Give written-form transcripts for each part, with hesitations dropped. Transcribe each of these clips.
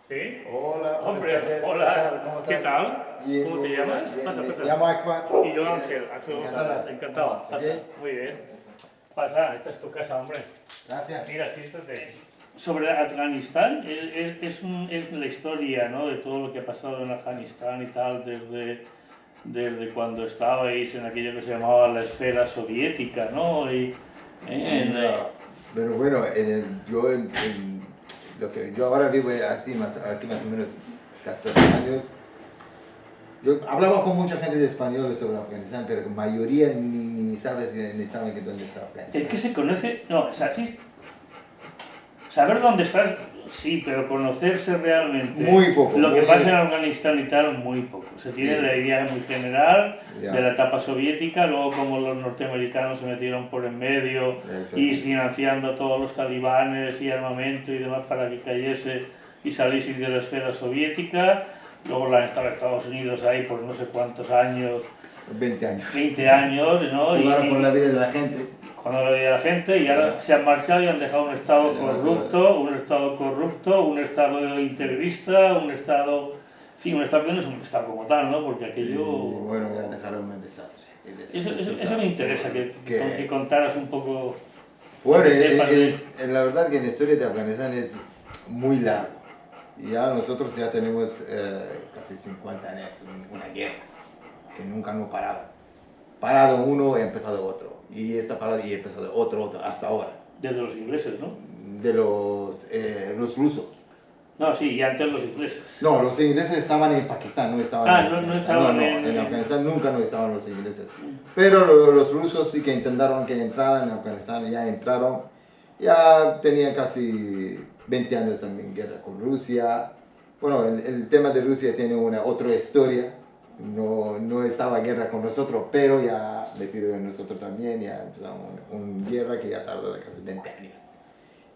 ¿Sí? Hola, Hombre, buenas tardes. hola. ¿Cómo ¿Qué estás? tal? Bien, ¿Cómo te bien, llamas? bien, Pasa, bien. pasa. Me llamo Akbar. Y yo Ángel, Encantado. encantado. Pasa. Bien. Muy bien. Pasa, esta es tu casa, hombre. Gracias. Mira, siéntate. Sobre Afganistán, es la historia, ¿no? De todo lo que ha pasado en Afganistán y tal, desde cuando estabais en aquello que se llamaba la esfera soviética, ¿no? No, pero bueno, lo que yo ahora vivo aquí más o menos 14 años. Yo hablaba con mucha gente de español sobre Afganistán, pero la mayoría ni saben que dónde está Afganistán. es que se conoce, no, o sea, sí, saber dónde estás, sí, pero conocerse realmente Muy poco. lo que muy- pasa en Afganistán y tal, muy poco. Se tiene Sí. la idea muy general Ya. de la etapa soviética, luego como los norteamericanos se metieron por en medio Exacto. y financiando a todos los talibanes y armamento y demás para que cayese y saliese de la esfera soviética. Luego la han estado Estados Unidos ahí por no sé cuántos años, 20 años. 20 años, ¿no? Jugaron con la vida de la gente. Cuando lo veía la gente y ahora se han marchado y han dejado un estado corrupto, un estado integrista, un estado, sí, un estado que no es un estado como tal, ¿no? Porque Y aquello, bueno, ya dejaron un desastre. El desastre eso total. me interesa, que contaras un poco. Bueno, que sepas de- la verdad que la historia de Afganistán es muy larga. Y ya nosotros ya tenemos casi 50 años, una guerra que nunca no paraba. Parado uno y empezado otro. Y está parado y empezado otro, hasta ahora. Desde los ingleses, ¿no? De los rusos. No, sí, y antes los ingleses. No, los ingleses estaban en Pakistán, no estaban Ah, en no Afganistán. estaban no, en- en Afganistán nunca no estaban los ingleses. Pero los rusos sí que intentaron que entraran en Afganistán, ya entraron. Ya tenían casi 20 años también guerra con Rusia. Bueno, el tema de Rusia tiene otra historia. No estaba en guerra con nosotros, pero ya metido en nosotros también, ya empezamos una guerra que ya tardó casi 20 años.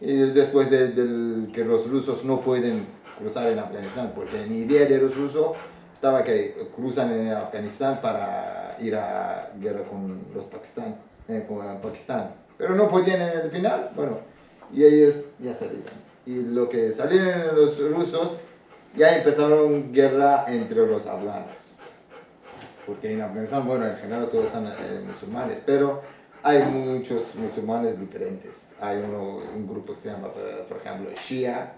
Y después del que los rusos no pueden cruzar en Afganistán, porque la idea de los rusos estaba que cruzan en Afganistán para ir a guerra con los con Pakistán. Pero no podían en el final, bueno, y ellos ya salieron. Y lo que salieron los rusos, ya empezaron guerra entre los afganos. Porque en Afganistán, bueno, en general todos son musulmanes, pero hay muchos musulmanes diferentes. Hay un grupo que se llama, por ejemplo, Shia,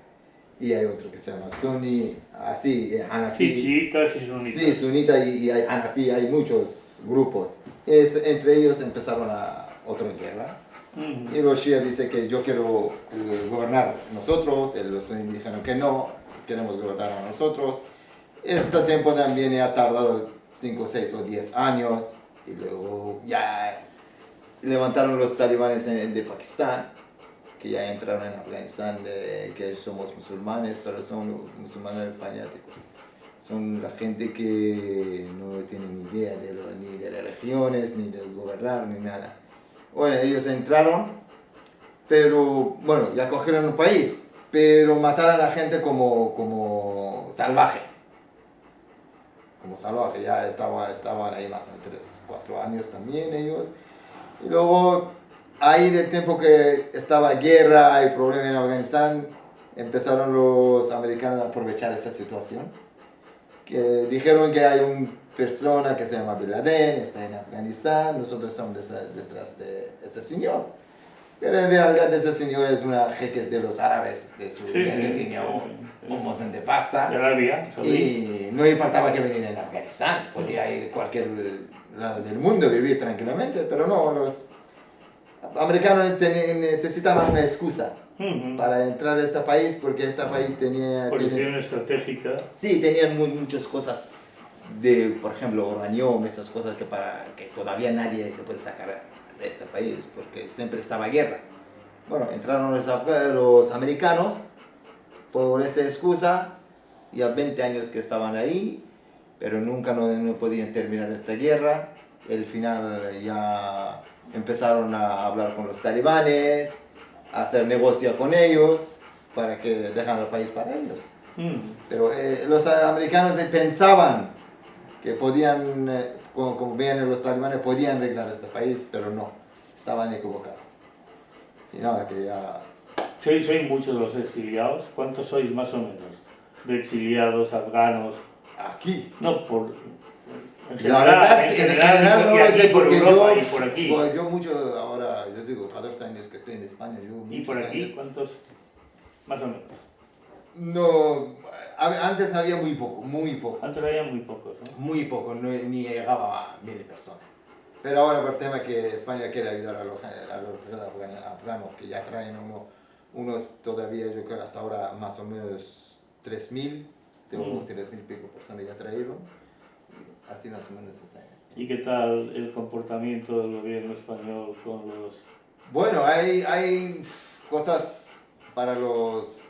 y hay otro que se llama Sunni, así, Hanafi. Sí, chiitas y sunitas. Sí, sunita y hay Hanafi, hay muchos grupos. Entre ellos empezaron otra guerra. Mm. Y los Shia dicen que yo quiero gobernar nosotros, los sunni dijeron que no, queremos gobernar a nosotros. Este tiempo también ha tardado 5, 6 o 10 años y luego ya levantaron los talibanes de Pakistán, que ya entraron en Afganistán, que somos musulmanes, pero son musulmanes fanáticos. Son la gente que no tiene ni idea ni de religiones, ni de gobernar, ni nada. Bueno, ellos entraron, pero bueno, ya cogieron el país, pero mataron a la gente como salvaje. Como salvaje, ya estaban ahí más de 3, 4 años también ellos. Y luego, ahí del tiempo que estaba guerra y problema en Afganistán, empezaron los americanos a aprovechar esta situación. Que dijeron que hay una persona que se llama Bin Laden, está en Afganistán, nosotros estamos detrás de este señor. Pero en realidad ese señor es una jeque de los árabes, de su que tenía un montón de pasta. De Arabia, Y no le faltaba que venir en Afganistán, podía ir a cualquier lado del mundo, vivir tranquilamente, pero no, los americanos necesitaban una excusa para entrar a este país, porque este país tenía... Posición estratégica. Sí, tenían muchas cosas, por ejemplo, uranium, esas cosas que todavía nadie que puede sacar de este país, porque siempre estaba guerra. Bueno, entraron los americanos por esta excusa, ya 20 años que estaban ahí, pero nunca no podían terminar esta guerra. Al final ya empezaron a hablar con los talibanes, a hacer negocio con ellos, para que dejan el país para ellos. Pero los americanos pensaban que podían, como veían los talibanes, podían arreglar este país, pero no, estaban equivocados. Y nada, que ya... Sois muchos los exiliados. ¿Cuántos sois más o menos? de exiliados afganos. Aquí. No, por... La verdad, en general no lo sé, porque Europa, y por aquí. pues yo mucho, ahora, yo digo, 14 años que estoy en España, yo ¿Y por aquí años, cuántos? Más o menos. no, antes había muy poco, muy poco. Antes había muy pocos, ¿no? Muy poco, no, ni llegaba a 1000 personas. Pero ahora por el tema que España quiere ayudar a los afganos, que ya traen unos todavía, yo creo hasta ahora más o menos 3000, tengo 3000 y pico personas ya traído. Así más o menos está. ¿Y qué tal el comportamiento del gobierno español con los...? Bueno, hay cosas para los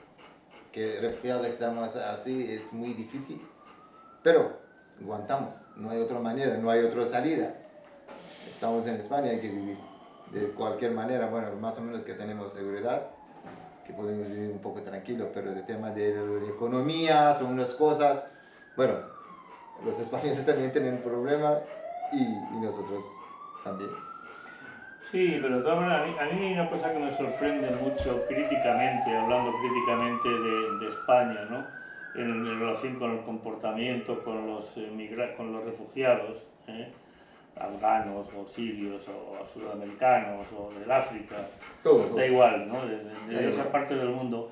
que refugiados estamos así, es muy difícil, pero aguantamos, no hay otra manera, no hay otra salida. Estamos en España, hay que vivir de cualquier manera, bueno, más o menos que tenemos seguridad, que podemos vivir un poco tranquilo, pero el tema de la economía son unas cosas, bueno, los españoles también tienen un problema y nosotros también. Sí, pero de todas maneras, a mí hay una cosa que me sorprende mucho críticamente, hablando críticamente de España, ¿no? En relación con el comportamiento, con los refugiados, afganos o sirios o sudamericanos o del África, Todo. da igual, ¿no? De otras partes del mundo.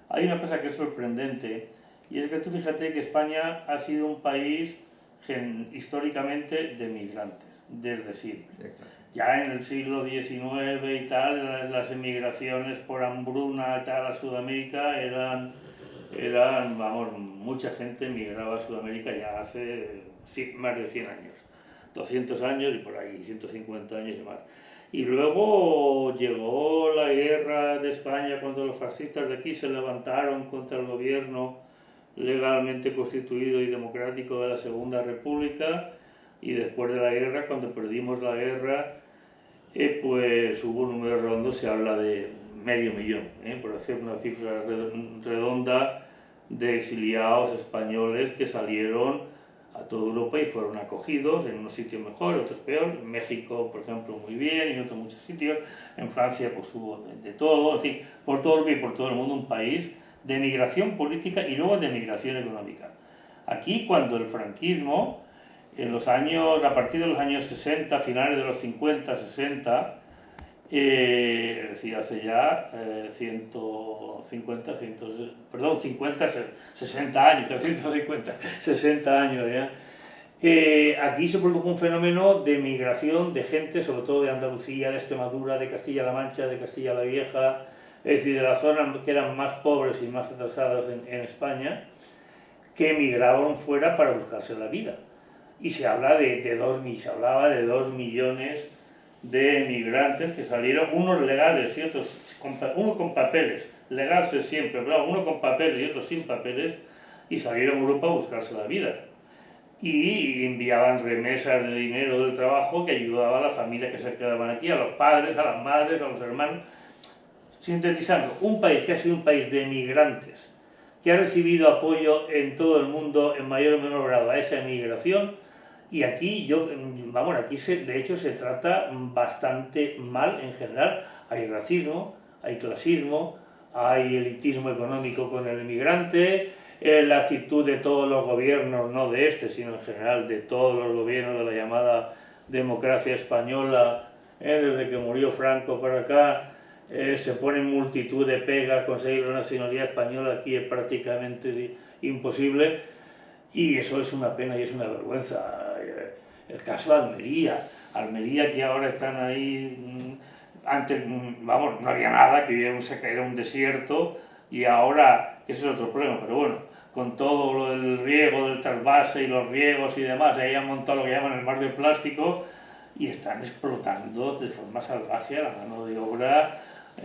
Hay una cosa que es sorprendente y es que tú fíjate que España ha sido un país históricamente de migrantes, desde siempre. Exacto. Ya en el siglo XIX y tal, las emigraciones por hambruna y tal a Sudamérica eran, vamos, mucha gente emigraba a Sudamérica ya hace más de 100 años, 200 años y por ahí, 150 años y más. Y luego llegó la guerra de España cuando los fascistas de aquí se levantaron contra el gobierno legalmente constituido y democrático de la Segunda República. Y después de la guerra, cuando perdimos la guerra, pues hubo un número redondo, se habla de 500.000, por hacer una cifra redonda, de exiliados españoles que salieron a toda Europa y fueron acogidos en unos sitios mejor, otros peor. En México, por ejemplo, muy bien, y en otros muchos sitios. En Francia, pues hubo de todo, en fin, por todo Europa y por todo el mundo, un país de migración política y luego de migración económica. Aquí, cuando el franquismo, a partir de los años 60, finales de los 50, 60, es decir, hace ya 60 años, 150, 60 años ya, aquí se produjo un fenómeno de migración de gente, sobre todo de Andalucía, de Extremadura, de Castilla-La Mancha, de Castilla-La Vieja, es decir, de las zonas que eran más pobres y más atrasadas en España, que emigraban fuera para buscarse la vida. Y se hablaba de 2 millones de emigrantes que salieron, unos legales y otros, uno con papeles, legales siempre, pero uno con papeles y otros sin papeles, y salieron a Europa a buscarse la vida. Y enviaban remesas de dinero del trabajo que ayudaba a las familias que se quedaban aquí, a los padres, a las madres, a los hermanos. Sintetizando, un país que ha sido un país de emigrantes, que ha recibido apoyo en todo el mundo en mayor o menor grado a esa emigración. Y aquí, de hecho se trata bastante mal en general. Hay racismo, hay clasismo, hay elitismo económico con el emigrante, la actitud de todos los gobiernos, no de este, sino en general de todos los gobiernos de la llamada democracia española, desde que murió Franco para acá, se ponen multitud de pegas, conseguir la nacionalidad española aquí es prácticamente imposible. Y eso es una pena y es una vergüenza. El caso de Almería que ahora están ahí, antes, vamos, no había nada, que era un desierto, y ahora, que ese es otro problema, pero bueno, con todo lo del riego, del trasvase y los riegos y demás, ahí han montado lo que llaman el mar de plástico, y están explotando de forma salvaje a la mano de obra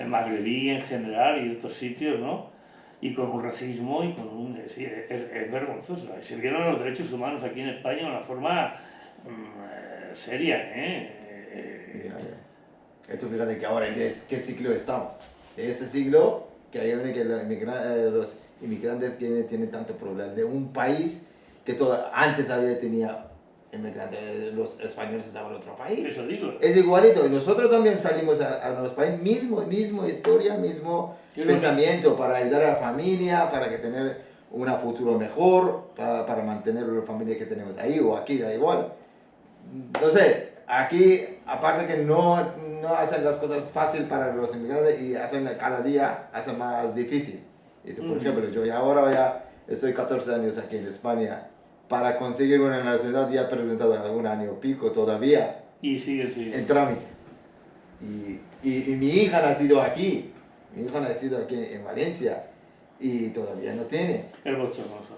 magrebí en general y de otros sitios, ¿no? Y con un racismo y con un... es vergonzoso. Se violan los derechos humanos aquí en España de una forma seria, Esto fíjate que ahora, ¿en qué siglo estamos? Ese siglo que hay que los inmigrantes tienen tanto problema. De un país que antes tenía inmigrantes, los españoles estaban en otro país. Eso digo. Es igualito. Nosotros también salimos a los países, mismo historia, mismo pensamiento, para ayudar a la familia, para que tener un futuro mejor para mantener la familia que tenemos ahí o aquí, da igual. Entonces, aquí, aparte que no hacen las cosas fácil para los inmigrantes y hacen cada día hacen más difícil. Y, por ejemplo, yo ahora ya estoy 14 años aquí en España. Para conseguir una nacionalidad ya he presentado un año pico todavía. Y sigue. En trámite. Y mi hija ha nacido aquí. Mi hija ha nacido aquí en Valencia. Y todavía no tiene. Es bochornoso.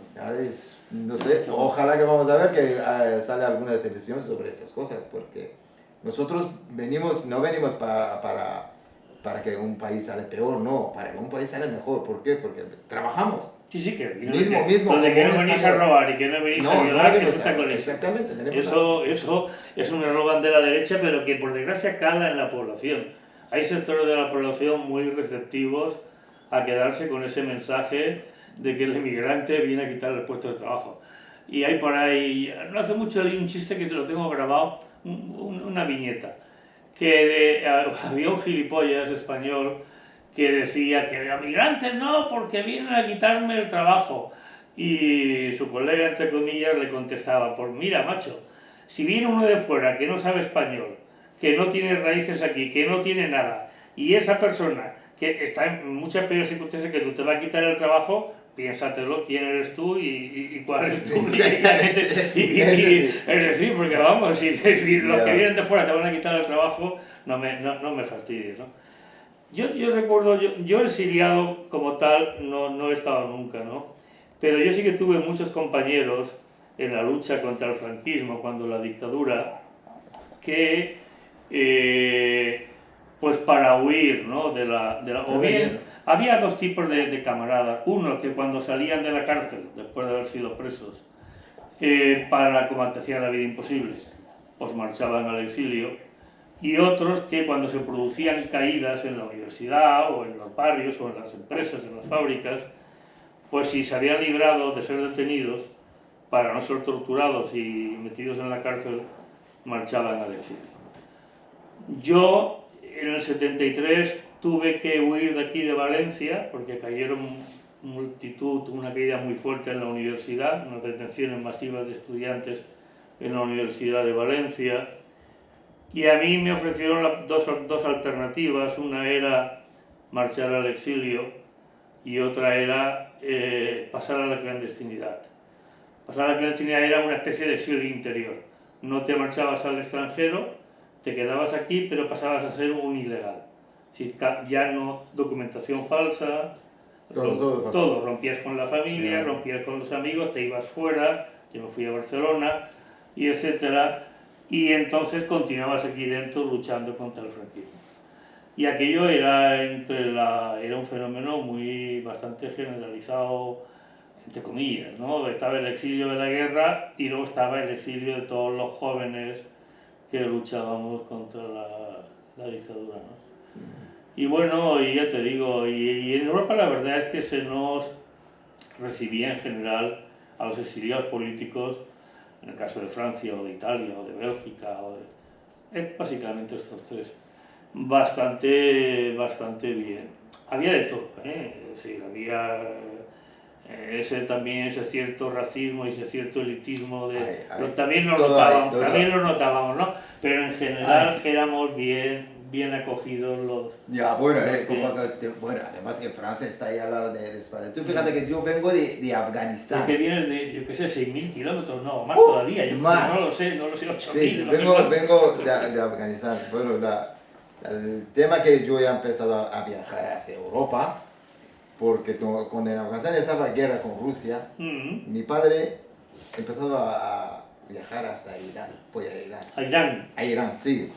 No sé, ojalá que vamos a ver que sale alguna decisión sobre esas cosas, porque nosotros no venimos para que un país sale peor, no, para que un país sale mejor. ¿Por qué? Porque trabajamos. Sí, que mismo. Donde que no venís a robar y que no venís a violar, que eso está con eso. Exactamente. Eso es un eslogan de la derecha, pero que por desgracia cala en la población. Hay sectores de la población muy receptivos a quedarse con ese mensaje de que el inmigrante viene a quitar el puesto de trabajo. Y hay por ahí, no hace mucho leí un chiste que te lo tengo grabado, una viñeta, que había un gilipollas español que decía que los migrantes no, porque vienen a quitarme el trabajo. Y su colega, entre comillas, le contestaba, pues mira, macho, si viene uno de fuera que no sabe español, que no tiene raíces aquí, que no tiene nada, y esa persona que está en muchas peores circunstancias que tú te va a quitar el trabajo, piénsatelo quién eres tú y cuál eres tú. Es decir, porque vamos, si los que vienen de fuera te van a quitar el trabajo, no me fastidies, ¿no? Yo recuerdo, yo exiliado como tal no he estado nunca, ¿no? Pero yo sí que tuve muchos compañeros en la lucha contra el franquismo, cuando la dictadura, que pues para huir, ¿no? O bien, había dos tipos de camaradas. Uno que cuando salían de la cárcel, después de haber sido presos, como te hacían la vida imposible, pues marchaban al exilio. Y otros que cuando se producían caídas en la universidad o en los barrios o en las empresas, en las fábricas, pues si se habían librado de ser detenidos para no ser torturados y metidos en la cárcel, marchaban al exilio. Yo en el 73 tuve que huir de aquí de Valencia porque cayeron una caída muy fuerte en la universidad, unas detenciones masivas de estudiantes en la Universidad de Valencia. Y a mí me ofrecieron dos alternativas, una era marchar al exilio y otra era pasar a la clandestinidad. Pasar a la clandestinidad era una especie de exilio interior. No te marchabas al extranjero, te quedabas aquí, pero pasabas a ser un ilegal. Ya no documentación falsa, todo. Rompías con la familia, rompías con los amigos, te ibas fuera, yo me fui a Barcelona, y etcétera. Y entonces continuabas aquí dentro luchando contra el franquismo. Y aquello era un fenómeno bastante generalizado, entre comillas, ¿no? Estaba el exilio de la guerra y luego estaba el exilio de todos los jóvenes que luchábamos contra la dictadura, ¿no? Y bueno, y ya te digo, y en Europa la verdad es que se nos recibía en general a los exiliados políticos, en el caso de Francia o de Italia o de Bélgica, básicamente estos tres, bastante bien. Había de todo, es decir, había ese cierto racismo y ese cierto elitismo, pero también lo notábamos, ¿no? Pero en general éramos bien acogidos los... bueno, además que Francia está ahí al lado de España. Tú fíjate que yo vengo de Afganistán. Porque vienes de, yo qué sé, 6.000 kilómetros, no, más todavía, más. No lo sé, 8.000. Sí, vengo de Afganistán. Bueno, el tema que yo he empezado a viajar hacia Europa, porque cuando en Afganistán estaba guerra con Rusia, mi padre empezó a viajar hasta Irán, fue a Irán. ¿A Irán? A Irán, sí.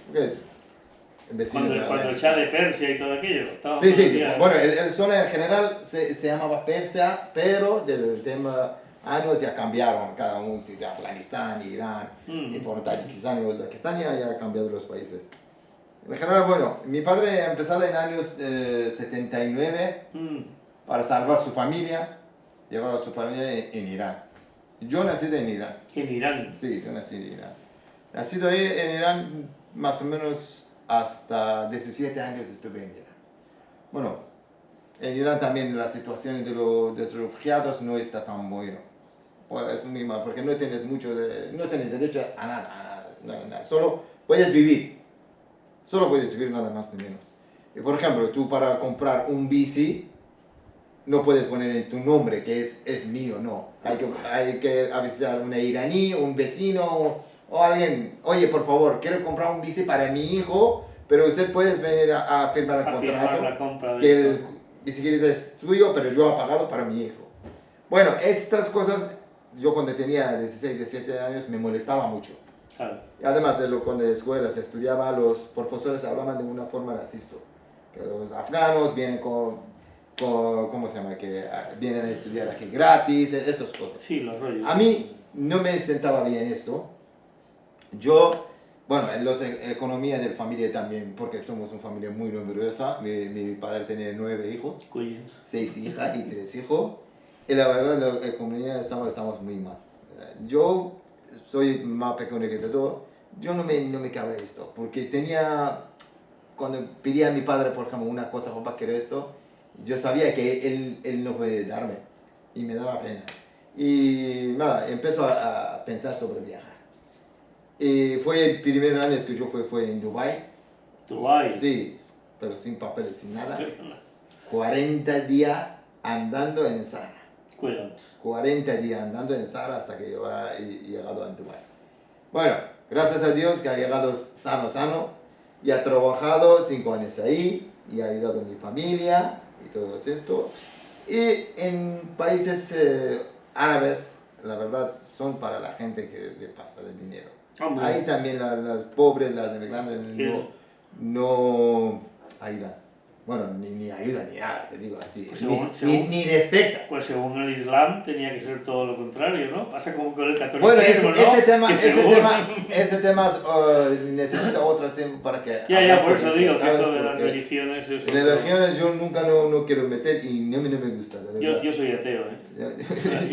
Cuando el Shah de Persia y todo aquello. Sí. Bueno, el zona en general se llamaba Persia, pero del tema años ya cambiaron, cada uno, de Afganistán, Irán, y por Tayikistán y Uzbekistán ya ha cambiado los países. En general, bueno, mi padre ha empezado en años 79 para salvar su familia, llevaba a su familia en Irán. Yo nací en Irán. ¿En Irán? Sí, yo nací en Irán. Nacido ahí en Irán más o menos hasta 17 años estuve en Irán. Bueno, En Irán también la situación de los refugiados no está tan buena. Pues es muy mal, porque no tienes no tienes derecho a nada, nada. Solo puedes vivir. Solo puedes vivir, nada más ni menos. Y por ejemplo, tú para comprar un bici, no puedes poner en tu nombre que es mío, no. Hay que avisar a un iraní, un vecino o alguien. Oye, por favor, quiero comprar un bici para mi hijo, pero usted puede venir a firmar el contrato la compra de que esto. el bicicleta es tuyo, pero yo he pagado para mi hijo. Bueno, estas cosas, yo cuando tenía 16, 17 años me molestaba mucho. Claro. Y además de cuando en la escuela se estudiaba, los profesores hablaban de una forma racista. Que los afganos vienen ¿cómo se llama? Que vienen a estudiar aquí gratis, esas cosas. Sí, los rollos. A mí no me sentaba bien esto. Yo, bueno, en la economía de familia también, porque somos una familia muy numerosa. Mi padre tenía 9 hijos, Cuyos. 6 hijas y 3 hijos. Y la verdad, la economía estamos muy mal. Yo soy más pequeño que todo. Yo no me cabe esto, porque cuando pedía a mi padre, por ejemplo, una cosa, papá, quiero esto, yo sabía que él no puede darme, y me daba pena. Y nada, empezó a pensar sobre viajar. Y fue el primer año que yo fue en Dubái. Dubái. Sí, pero sin papeles, sin nada. 40 días andando en Sahara. Cuidado. 40 días andando en Sahara hasta que yo he llegado a Dubái. Bueno, gracias a Dios que ha llegado sano, y ha trabajado 5 años ahí, y ha ayudado a mi familia, y todo esto. Y en países árabes, la verdad, son para la gente que le pasa el dinero. Hombre. Ahí también las pobres, las inmigrantes, no ayudan. Bueno, ni ayuda ni nada, te digo así. Pues ni respeta. Pues según el Islam tenía que ser todo lo contrario, ¿no? Pasa como con el catolicismo, Bueno, ¿no? ese tema necesita otro tiempo para que... Ya, por eso digo que ¿sabes? eso de las Porque religiones... Eso religiones yo nunca no quiero meter y no me gusta, de verdad. yo soy ateo, ¿eh?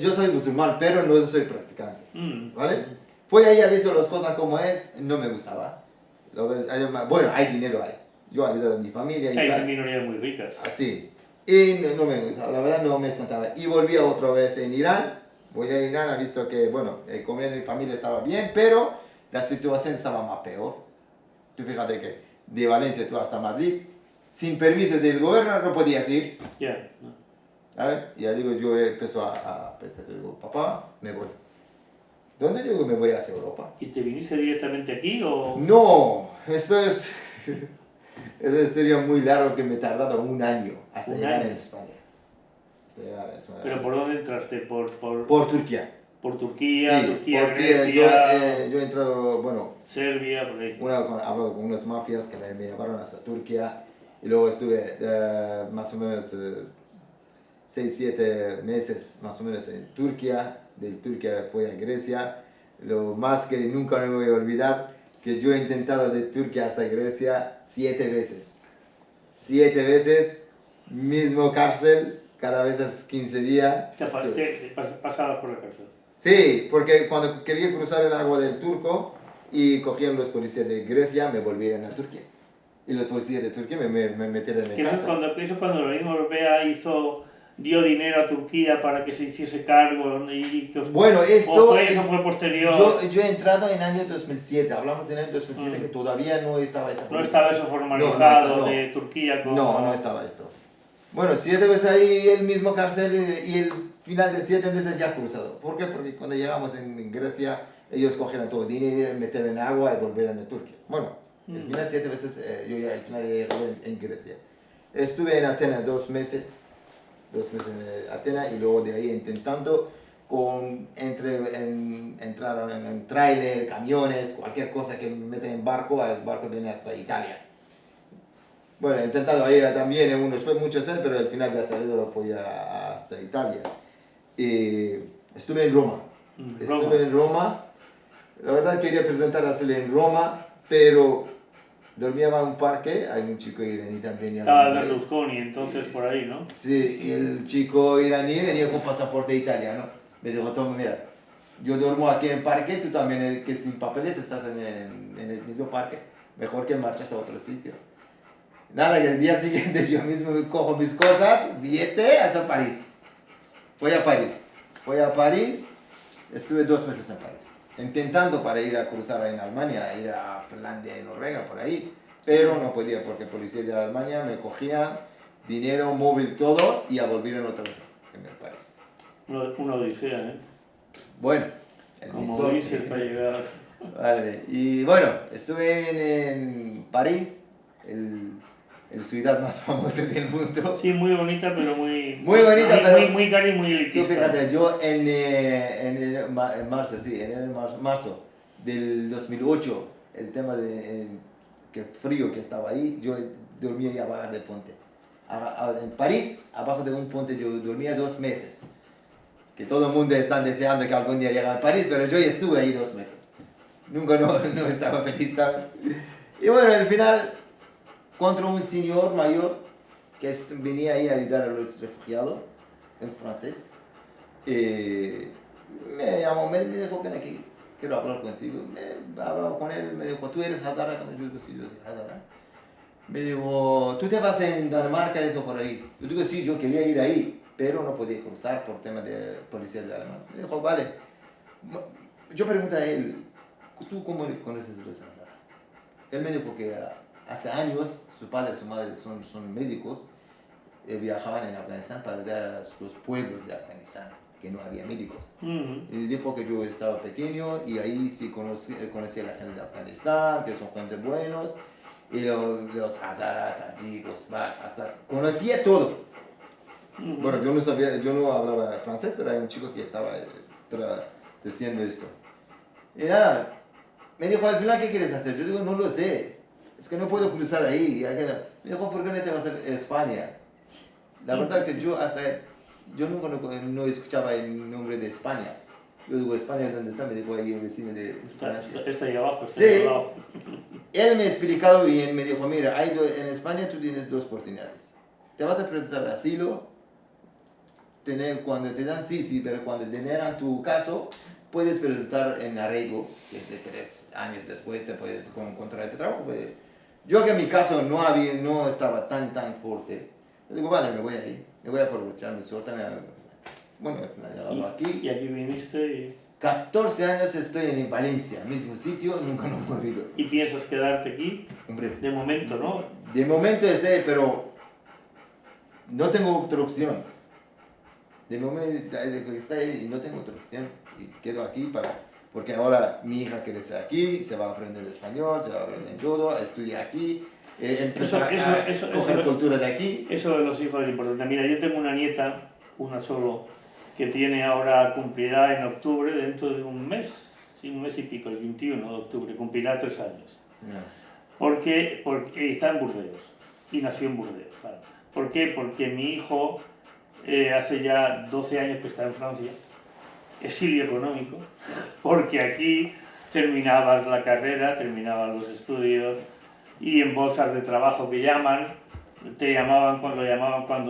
Yo soy musulmán, pero no soy practicante, Mm. ¿vale? Fue ahí, he visto las cosas como es, no me gustaba. Bueno, hay dinero ahí. Yo ayudo a mi familia y Hay tal. minorías muy ricas. Así. Y no me gustaba, la verdad no me sentaba. Y volví otra vez en Irán. Voy a Irán, he visto que, bueno, el comida de mi familia estaba bien, pero la situación estaba más peor. Tú fíjate que de Valencia tú hasta Madrid, sin permiso del gobierno no podías ir. Ya. ¿Sabes? Y ya digo, yo empiezo a pensar, digo, papá, me voy. ¿Dónde digo me voy hacia Europa? ¿Y te viniste directamente aquí o...? No, esto es... Eso sería muy largo, que me he tardado 1 año hasta llegar en España. ¿Pero por dónde entraste? ¿Por Turquía. por Turquía, Sí, Turquía, Turquía. Grecia, Yo he entrado, bueno, Serbia, por ahí? he hablado con unas mafias que me llevaron hasta Turquía, y luego estuve más o menos 6, 7 meses más o menos en Turquía. De Turquía fui a Grecia. Lo más que nunca me voy a olvidar, que yo he intentado de Turquía hasta Grecia 7 veces. 7 veces, mismo cárcel, cada vez es 15 días. Pasabas por la cárcel. Sí, porque cuando quería cruzar el agua del Turco y cogían los policías de Grecia, me volvieron a Turquía. Y los policías de Turquía me metieron en Eso es cuando la Unión Europea dio dinero a Turquía para que se hiciese cargo y que bueno, eso fue posterior. Yo he entrado en el año 2007, hablamos del año 2007, que todavía no estaba esta política. No estaba eso formalizado no. de Turquía como... No estaba esto. Bueno, 7 veces ahí el mismo cárcel, y el final de 7 meses ya cruzado. ¿Por qué? Porque cuando llegamos en Grecia, ellos cogieron todo el dinero, metieron en agua y volvieron a Turquía. Bueno, al final 7 veces yo ya al final llegué en Grecia. Estuve en Atenas 2 meses. 2 meses en Atenas, y luego de ahí intentando entrar en tráiler, camiones, cualquier cosa que me meten en barco, el barco viene hasta Italia. Bueno, he intentado ahí también, fue muchos años, pero al final de la salida fui hasta Italia. Y estuve en Roma. Estuve en Roma. La verdad quería presentar en Roma, pero dormía en un parque, hay un chico iraní también. Estaba Berlusconi entonces por ahí, ¿no? Sí, y el chico iraní venía con pasaporte italiano. Me dijo, toma, mira, yo duermo aquí en el parque, tú también, que sin papeles estás en el mismo parque. Mejor que marchas a otro sitio. Nada, que el día siguiente yo mismo cojo mis cosas, billete hacia París. Fui a París, estuve 2 meses en París. Intentando para ir a cruzar en Alemania, ir a Finlandia y Noruega, por ahí. Pero no podía porque policía de Alemania me cogían dinero, móvil, todo y a volver otra vez en París. Una odisea, ¿eh? Bueno, Como dices para llegar. Vale, y bueno, estuve en París, el ciudad más famosa del mundo. Sí, muy bonita, pero muy bonita, pero muy cara y muy tú elitista. fíjate, yo en marzo, sí, marzo del 2008, el tema de que frío que estaba ahí, yo dormía ahí abajo del puente. En París, abajo de un puente, yo dormía 2 meses. Que todo el mundo está deseando que algún día llegue a París, pero yo estuve ahí 2 meses. Nunca no estaba feliz, ¿sabes? Y bueno, al final, contra un señor mayor que venía ahí a ayudar a los refugiados, en francés, me llamó, me dijo, ven aquí, quiero hablar contigo. Me hablaba con él, me dijo, ¿tú eres Hazara? Yo digo, sí, yo soy Hazara. Me dijo, ¿tú te vas en Dinamarca, eso por ahí? Yo digo, sí, yo quería ir ahí, pero no podía cruzar por tema de policía de Alemania. Me dijo, vale. Yo pregunté a él, ¿tú cómo conoces los Hazaras? Él me dijo que hace años su padre y su madre son médicos, viajaban en Afganistán para ayudar a los pueblos de Afganistán, que no había médicos. Y dijo que yo estaba pequeño y ahí sí conocí a la gente de Afganistán, que son gente buenos, y los Hazaras, tayikos, conocía todo. Bueno, yo no hablaba francés, pero hay un chico que estaba diciendo esto. Y nada, me dijo, al final, ¿qué quieres hacer? Yo digo, no lo sé, es que no puedo cruzar ahí. Me dijo, ¿por qué no te vas a España? La verdad que yo nunca no escuchaba el nombre de España. Yo digo, ¿España dónde está? Me dijo, ahí el vecino de Francia. Está ahí abajo, está Sí. ahí al lado. Él me ha explicado bien, me dijo, mira, en España tú tienes 2 oportunidades. Te vas a presentar asilo, cuando te dan sí, pero cuando te negan tu caso, puedes presentar en arraigo, que es de 3 años después te puedes encontrar este trabajo. Yo que en mi caso no estaba tan fuerte, yo digo, vale, me voy a ir, me voy a aprovechar mi suerte. Bueno, al final ya lo aquí. Y aquí viniste y... 14 años estoy en Valencia, mismo sitio, nunca no he corrido. ¿Y piensas quedarte aquí? Hombre, De momento, ¿no? de momento ese, pero no tengo otra opción. De momento que está ahí, no tengo otra opción y quedo aquí porque ahora mi hija crece aquí, se va a aprender español, se va a aprender todo, estudia aquí, empezar a coger cultura de aquí. Eso de los hijos es importante. Mira, yo tengo una nieta, una solo, que cumplirá en octubre, dentro de un mes y pico, el 21 de octubre, cumplirá 3 años. No. Porque está en Burdeos y nació en Burdeos. Claro. ¿Por qué? Porque mi hijo hace ya 12 años que está en Francia, exilio económico, porque aquí terminabas la carrera, terminabas los estudios y en bolsas de trabajo que llaman, te llamaban cuando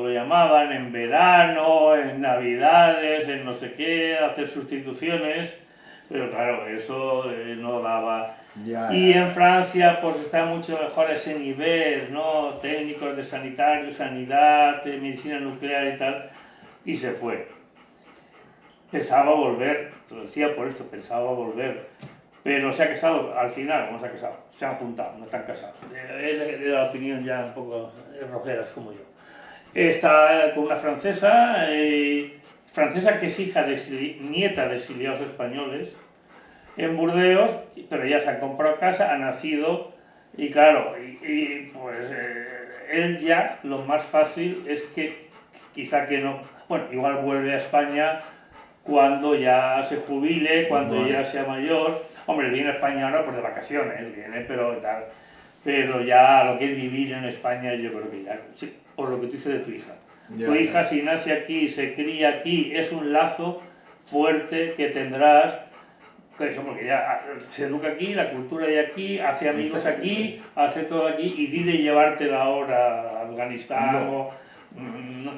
lo llamaban, en verano, en navidades, en no sé qué, hacer sustituciones, pero claro, eso no daba. Y en Francia pues está mucho mejor ese nivel, ¿no? Técnicos de sanitario, sanidad, de medicina nuclear y tal, y se fue. Pensaba volver, te lo decía por esto, pensaba volver, pero se ha casado, al final no se ha casado, se han juntado, no están casados. Es de la opinión ya un poco rojeras como yo. Está con una francesa, francesa que es nieta de exiliados españoles, en Burdeos, pero ya se han comprado casa, ha nacido y claro, pues él ya lo más fácil es que quizá que no, bueno, igual vuelve a España cuando ya se jubile, cuando ya sea mayor. Hombre, viene a España ahora pues de vacaciones, viene, pero ya lo que es vivir en España yo creo que ya, sí, por lo que tú dices de tu hija. Tu hija si nace aquí, se cría aquí, es un lazo fuerte que tendrás. Eso, porque ya se educa aquí, la cultura de aquí, hace amigos aquí, hace todo aquí y dile llevártela ahora a Afganistán o...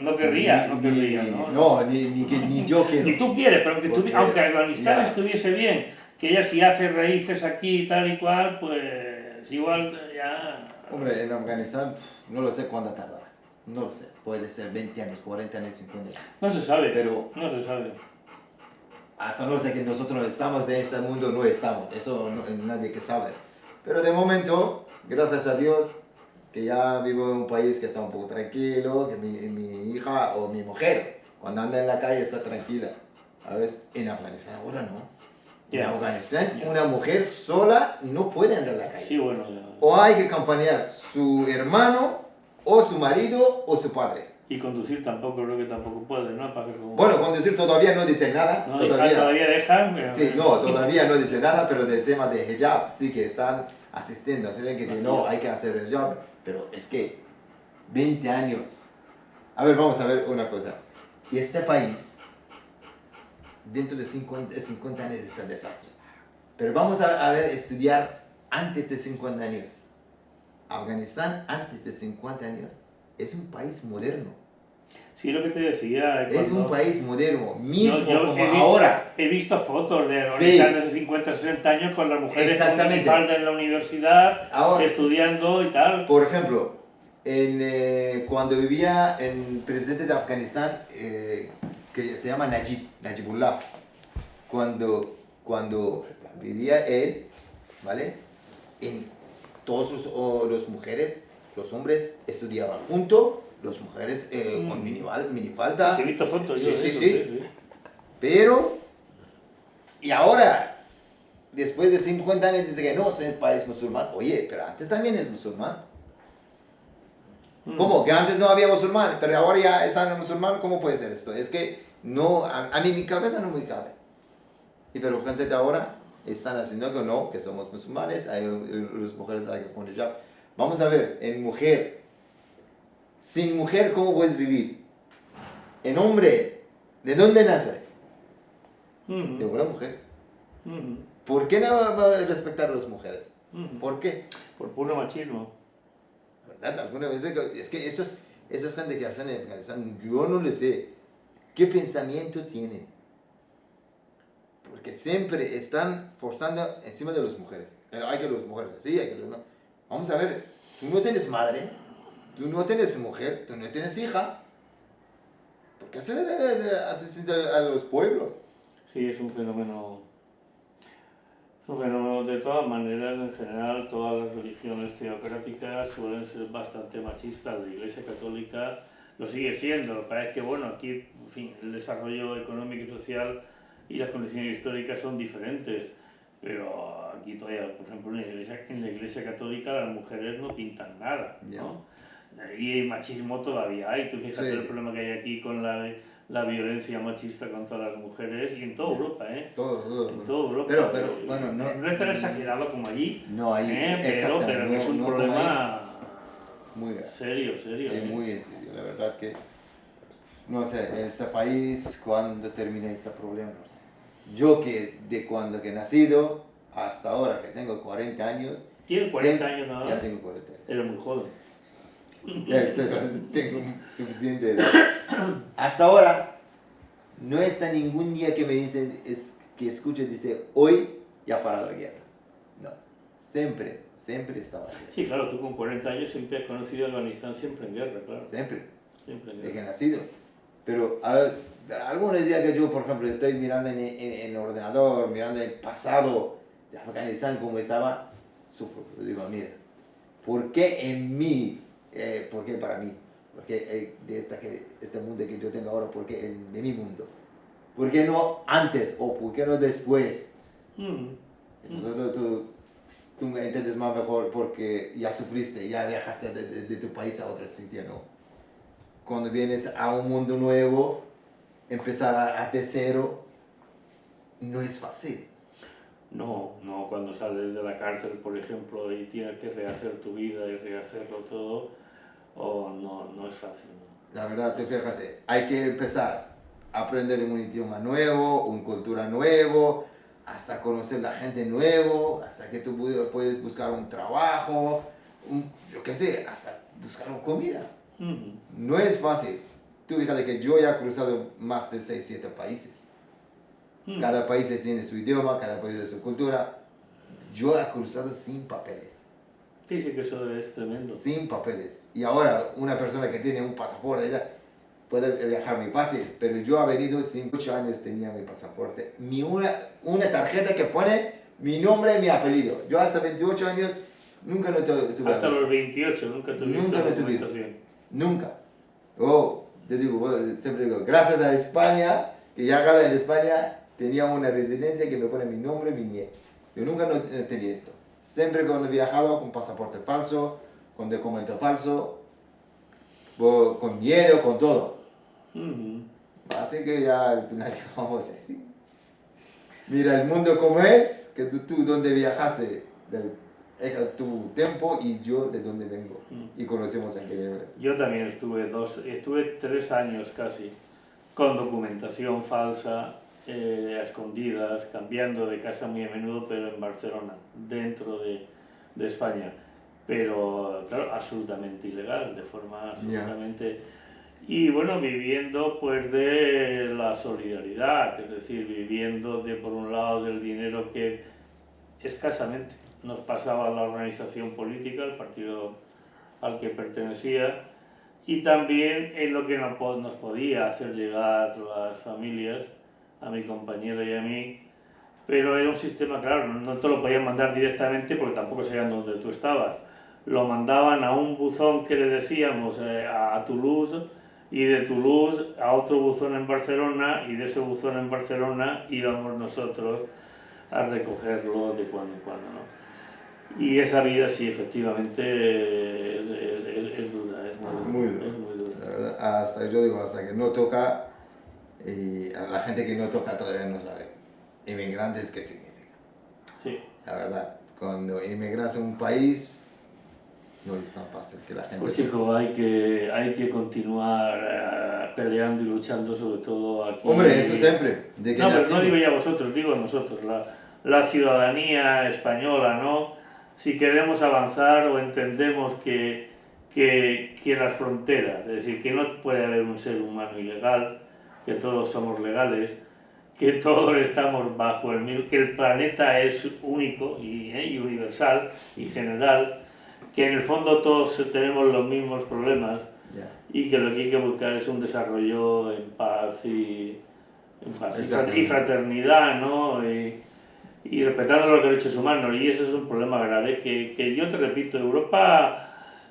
No querría, ¿no? No, ni yo quiero. Ni tú quieres, pero aunque Afganistán estuviese bien, que ella si hace raíces aquí y tal y cual, pues Es igual ya... Hombre, en Afganistán no lo sé cuándo tardará. No lo sé. Puede ser 20 años, 40 años, 50 años. No se sabe, Pero no se sabe. hasta no sé que nosotros estamos de este mundo, no estamos. Eso nadie que sabe. Pero de momento, gracias a Dios, que ya vivo en un país que está un poco tranquilo, que mi hija o mi mujer, cuando anda en la calle, está tranquila. ¿Sabes? En Afganistán ahora no. En Ya. Afganistán, una mujer sola no puede andar en la calle. Sí, bueno, O hay que acompañar su hermano, o su marido, o su padre. y conducir tampoco, creo que tampoco puede, ¿no? Bueno, conducir todavía no dice nada. No, todavía dejan, pero... Sí, no, todavía no dice nada, pero del tema de hijab sí que están asistiendo. Así que no, hay que hacer hijab. Pero es que 20 años. A ver, vamos a ver una cosa. Y este país, dentro de 50 años está en desastre. Pero vamos a ver, estudiar antes de 50 años. Afganistán, antes de 50 años, es un país moderno. Sí, lo que te decía. Es un país moderno, mismo yo como ahora. He visto fotos de Sí. afganistanes de 50, 60 años con las mujeres con Exactamente. minifalda en la universidad, Ahora, estudiando y tal. por ejemplo, cuando vivía el presidente de Afganistán, que se llama Najibullah, cuando vivía él, ¿vale? En todos los mujeres, los hombres estudiaban juntos, las mujeres con minifalda. Sí, he visto fotos yo Sí, de sí, eso, sí. Pero, y ahora, después de 50 años, dice que no, es un país musulmán. Oye, pero antes también es musulmán. ¿Cómo? Que antes no había musulmán, pero ahora ya están musulmán. ¿Cómo puede ser esto? Es que no, a mí mi cabeza no me cabe. Y pero gente de ahora están haciendo que no, que somos musulmanes, las mujeres hay que poner hijab. Vamos a ver, en mujer, sin mujer, ¿cómo puedes vivir? En hombre, ¿de dónde nace? De una mujer. ¿Por qué no va a respetar a las mujeres? ¿Por qué? Por puro machismo. ¿Verdad? Alguna vez es que esas gente que hacen en Afganistán, yo no les sé qué pensamiento tienen. Porque siempre están forzando encima de las mujeres. Hay que las mujeres así, hay que las... Vamos a ver, tú no tienes madre, tú no tienes mujer, tú no tienes hija. ¿Por qué haces a los pueblos? Sí, es un fenómeno. Bueno, de todas maneras, en general, todas las religiones teocráticas suelen ser bastante machistas. La Iglesia Católica lo sigue siendo. Lo que pasa es que, bueno, aquí, en fin, el desarrollo económico y social y las condiciones históricas son diferentes. Pero aquí todavía, por ejemplo, en la Iglesia Católica las mujeres no pintan nada, ¿no? Y machismo todavía hay. Tú fíjate el problema que hay aquí con la violencia machista contra las mujeres y en toda Europa, ¿eh? Todo. En toda Europa. Pero bueno, no es tan exagerado como allí, no, ahí, pero es un problema muy grave. serio. Es muy serio, la verdad que, no sé, en este país, ¿cuándo termina este problema? No sé. Yo que de cuando que he nacido hasta ahora que tengo 40 años... ¿Tienes 40 años nada más? Ya tengo 40 años. Eres muy joven. Ya tengo suficiente edad. Hasta ahora, no está ningún día que me dicen, que escucho, dice, hoy ya ha parado la guerra. No, siempre estaba en guerra. Sí, claro, tú con 40 años siempre has conocido a Afganistán siempre en guerra, claro. Siempre En de guerra. que he nacido. Pero algunos días que yo, por ejemplo, estoy mirando en el ordenador, mirando el pasado de Afganistán, como estaba, sufro. Yo digo, mira, ¿por qué en mí? ¿Por qué para mí? ¿Por qué de este mundo que yo tengo ahora? ¿Por qué de mi mundo? ¿Por qué no antes o por qué no después? Entonces, tú me entiendes más mejor porque ya sufriste, ya viajaste de tu país a otro sitio, ¿no? Cuando vienes a un mundo nuevo, empezar de cero, no es fácil. No, cuando sales de la cárcel, por ejemplo, y tienes que rehacer tu vida y rehacerlo todo, no es fácil. ¿No? La verdad, te fíjate, hay que empezar a aprender un idioma nuevo, una cultura nueva, hasta conocer la gente nuevo, hasta que tú puedes buscar un trabajo, yo qué sé, hasta buscar una comida. No es fácil. Tú fíjate que yo ya he cruzado más de 6-7 países. Cada país tiene su idioma, cada país tiene su cultura. Yo he cruzado sin papeles. Sí, sí que eso es tremendo. sin papeles. Y ahora una persona que tiene un pasaporte, ella puede viajar muy fácil, pero yo he venido sin 8 años, tenía mi pasaporte, ni una tarjeta que pone mi nombre y mi apellido. Yo hasta 28 años nunca no tuve Hasta los 28 nunca tuviste Nunca lo he tenido. documentación. Nunca. Yo digo, siempre digo, gracias a España, que ya acá en España tenía una residencia que me pone mi nombre y mi NIE. Yo nunca no tenía esto. Siempre cuando viajaba con pasaporte falso, con documento falso, con miedo, con todo. Así que ya al final vamos así. Mira el mundo como es, que tú donde viajaste, tu tiempo y yo de dónde vengo. Y conocemos a Ginebra. Yo también estuve 3 años casi con documentación falsa, a escondidas, cambiando de casa muy a menudo, pero en Barcelona, dentro de España. Pero, claro, absolutamente ilegal, de forma absolutamente... Y bueno, viviendo pues de la solidaridad, es decir, viviendo por un lado del dinero que escasamente nos pasaba a la organización política, el partido al que pertenecía, y también en lo que nos podía hacer llegar las familias, a mi compañero y a mí, pero era un sistema, claro, no te lo podían mandar directamente porque tampoco sabían dónde tú estabas. Lo mandaban a un buzón que le decíamos a Toulouse, y de Toulouse a otro buzón en Barcelona, y de ese buzón en Barcelona íbamos nosotros a recogerlo de cuando en cuando, ¿no? Y esa vida sí, efectivamente, es dura, es muy dura. Es muy dura. La verdad, yo digo, hasta que no toca, y a la gente que no toca todavía no sabe. Inmigrantes, ¿qué significa? Sí. La verdad, cuando inmigras a un país, no es tan fácil que la gente... Pues hijo, hay que continuar peleando y luchando, sobre todo aquí. Hombre, eso siempre. ¿De qué no, pero nacimos? no digo ya vosotros, digo nosotros, la ciudadanía española, ¿no? Si queremos avanzar o entendemos que las fronteras, es decir, que no puede haber un ser humano ilegal, que todos somos legales, que todos estamos bajo el mismo, que el planeta es único y universal y general, que en el fondo todos tenemos los mismos problemas y que lo que hay que buscar es un desarrollo en paz y fraternidad, ¿no? Y respetando los derechos humanos, y ese es un problema grave que yo te repito, Europa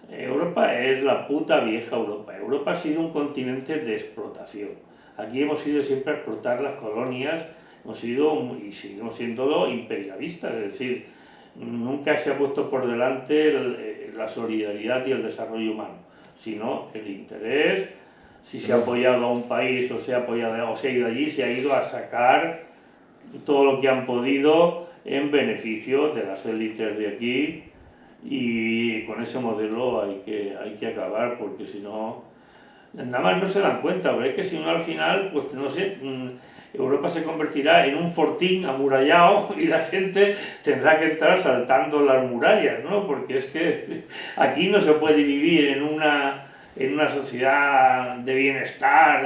es la puta vieja Europa. Europa ha sido un continente de explotación. Aquí hemos ido siempre a explotar las colonias, hemos sido y seguimos siendo imperialistas, es decir, nunca se ha puesto por delante la solidaridad y el desarrollo humano, sino el interés. Si se ha apoyado a un país o se ha ido allí, se ha ido a sacar todo lo que han podido en beneficio de las élites de aquí, y con ese modelo hay que acabar, porque si no, nada más no se dan cuenta, pero es que si no al final, pues no sé, Europa se convertirá en un fortín amurallado y la gente tendrá que entrar saltando las murallas, ¿no? Porque es que aquí no se puede vivir en una sociedad de bienestar,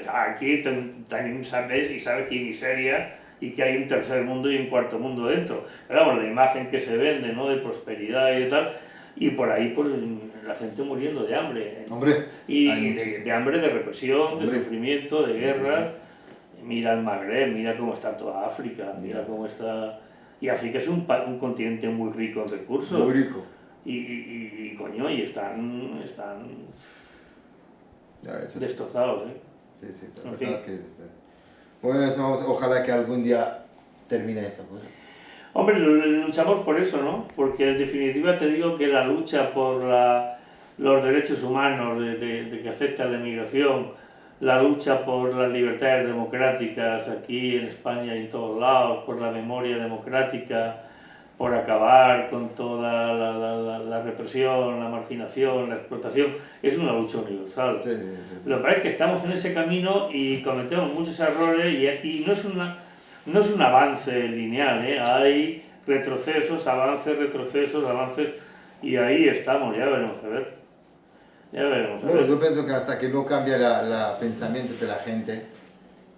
aquí también sabes que hay miseria y que hay un tercer mundo y un cuarto mundo dentro. Claro, la imagen que se vende, ¿no?, de prosperidad y de tal, y por ahí pues la gente muriendo de hambre. Hombre, y de hambre, de represión, de sufrimiento, de guerras. Mira el Magreb, mira cómo está toda África, mira cómo está... Y África es un continente muy rico en recursos. Muy rico. Y coño, y están destrozados, ¿eh? Sí, sí, la verdad que sí. Bueno, ojalá que algún día termine esa cosa. Hombre, luchamos por eso, ¿no? Porque en definitiva te digo que la lucha por los derechos humanos de que afecta a la inmigración, la lucha por las libertades democráticas aquí en España y en todos lados, por la memoria democrática, por acabar con toda la represión, la marginación, la explotación, es una lucha universal. Sí. Lo que pasa es que estamos en ese camino y cometemos muchos errores, y no es un avance lineal, ¿eh? Hay retrocesos, avances, y ahí estamos, ya veremos a ver. Bueno, yo pienso que hasta que no cambie el pensamiento de la gente,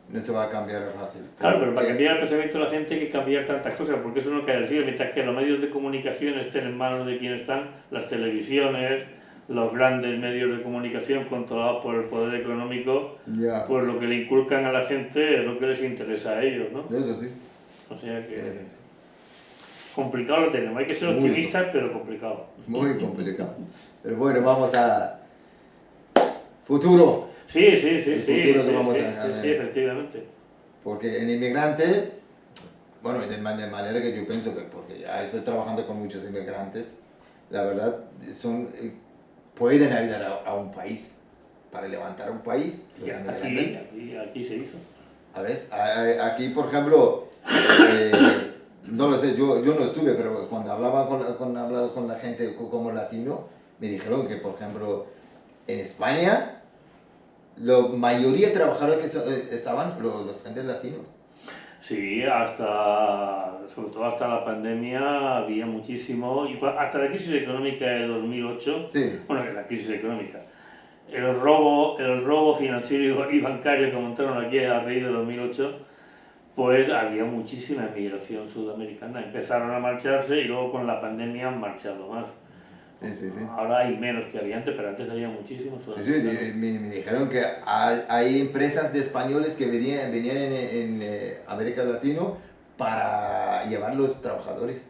no se va a cambiar fácil. Claro, pero para cambiar el pensamiento de la gente hay que cambiar tantas cosas, porque eso no queda decir, mientras que los medios de comunicación estén en manos de quienes están, las televisiones, los grandes medios de comunicación controlados por el poder económico, Ya. pues lo que le inculcan a la gente es lo que les interesa a ellos, ¿no? Eso sí. O sea que Eso sí. complicado lo tenemos, hay que ser Muy optimistas, pero complicado. Muy complicado. Pero bueno, vamos a futuro. Sí, El sí, futuro que vamos a sí, sí, efectivamente. Porque el inmigrante, bueno, de manera que yo pienso que, porque ya estoy trabajando con muchos inmigrantes, la verdad, pueden ayudar a un país, para levantar un país. Los Y inmigrantes. aquí se hizo. A ver, aquí, por ejemplo, no lo sé, yo no estuve, pero cuando hablaba con la gente como latino, me dijeron que, por ejemplo, en España, la mayoría de trabajadores que estaban los gentes latinos. Sí, sobre todo hasta la pandemia había muchísimo, y hasta la crisis económica de 2008, Sí, bueno, la crisis económica, el robo financiero y bancario que montaron aquí a raíz de 2008, pues había muchísima emigración sudamericana. Empezaron a marcharse y luego con la pandemia han marchado más. sí, sí, sí. Ahora hay menos que había antes, pero antes había muchísimos Sí, sudamericanos. me dijeron que hay empresas de españoles que venían en América Latina para llevar los trabajadores.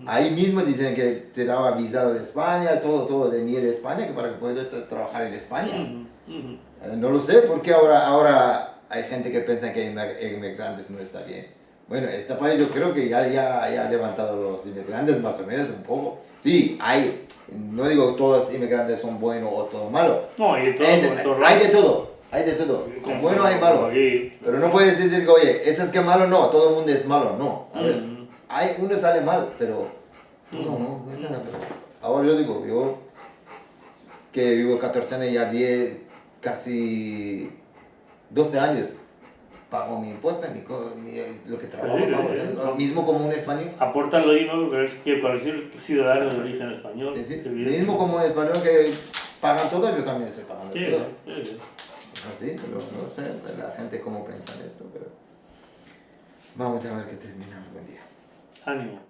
Ahí mismo dicen que te daba visado de España, todo venía de España, que para que puedas trabajar en España. No lo sé, porque ahora hay gente que piensa que inmigrantes no está bien. Bueno, este país yo creo que ya ha levantado los inmigrantes más o menos un poco. Sí, no digo que todos los inmigrantes son buenos o todos malos. No, hay de todo, Hay de todo. Con bueno hay malo. Aquí. Pero no puedes decir que, oye, ese es que malo, no, todo el mundo es malo, no. A ver, uno sale mal, pero todo no, eso no. Ahora yo digo, yo que vivo 14 años, ya 10, casi 12 años, pago mi impuesto, lo que trabajo, pago, mismo como un español. Aportan lo mismo, pero es que para ser ciudadanos de origen español. Sí, sí. evidentemente. Mismo como un español que pagan todo, yo también estoy pagando Sí, todo. sí. Así, pero no sé la gente cómo piensa en esto, pero vamos a ver qué termina algún día. Ánimo.